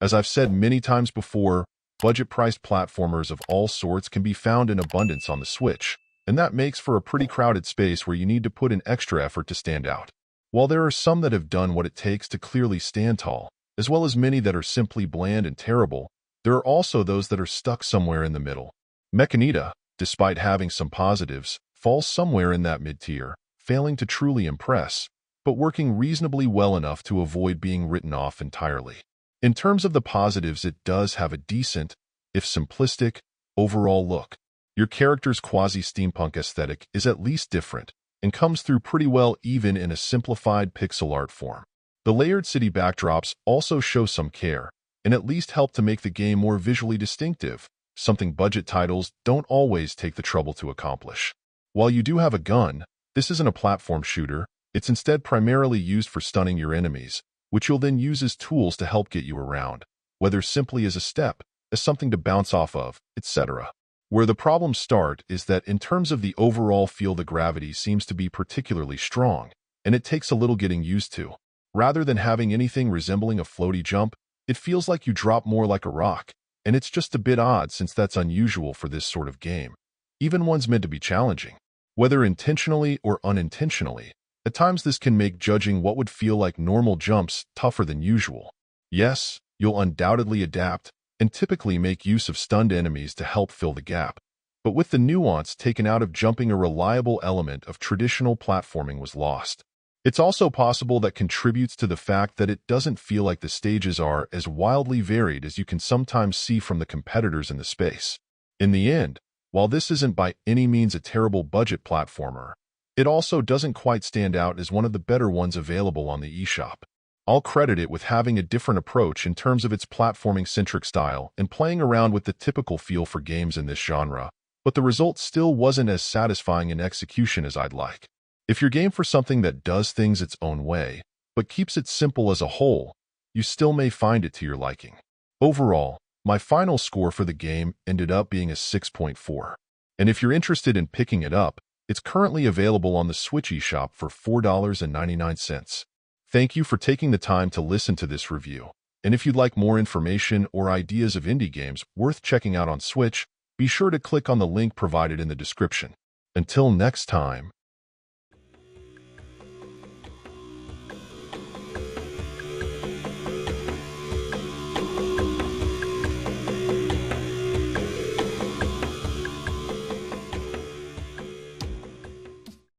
As I've said many times before, budget-priced platformers of all sorts can be found in abundance on the Switch, and that makes for a pretty crowded space where you need to put in extra effort to stand out. While there are some that have done what it takes to clearly stand tall, as well as many that are simply bland and terrible, there are also those that are stuck somewhere in the middle. Mechanita, despite having some positives, falls somewhere in that mid-tier, failing to truly impress, but working reasonably well enough to avoid being written off entirely. In terms of the positives, it does have a decent, if simplistic, overall look. Your character's quasi-steampunk aesthetic is at least different, and comes through pretty well even in a simplified pixel art form. The layered city backdrops also show some care, and at least help to make the game more visually distinctive, something budget titles don't always take the trouble to accomplish. While you do have a gun, this isn't a platform shooter, it's instead primarily used for stunning your enemies, which you'll then use as tools to help get you around, whether simply as a step, as something to bounce off of, etc. Where the problems start is that in terms of the overall feel, the gravity seems to be particularly strong, and it takes a little getting used to. Rather than having anything resembling a floaty jump, it feels like you drop more like a rock, and it's just a bit odd since that's unusual for this sort of game, even ones meant to be challenging. Whether intentionally or unintentionally, at times this can make judging what would feel like normal jumps tougher than usual. Yes, you'll undoubtedly adapt and typically make use of stunned enemies to help fill the gap, but with the nuance taken out of jumping, a reliable element of traditional platforming was lost. It's also possible that contributes to the fact that it doesn't feel like the stages are as wildly varied as you can sometimes see from the competitors in the space. In the end, while this isn't by any means a terrible budget platformer, it also doesn't quite stand out as one of the better ones available on the eShop. I'll credit it with having a different approach in terms of its platforming-centric style and playing around with the typical feel for games in this genre, but the result still wasn't as satisfying in execution as I'd like. If you're game for something that does things its own way, but keeps it simple as a whole, you still may find it to your liking. Overall, my final score for the game ended up being a 6.4. And if you're interested in picking it up, it's currently available on the Switch eShop for $4.99. Thank you for taking the time to listen to this review. And if you'd like more information or ideas of indie games worth checking out on Switch, be sure to click on the link provided in the description. Until next time.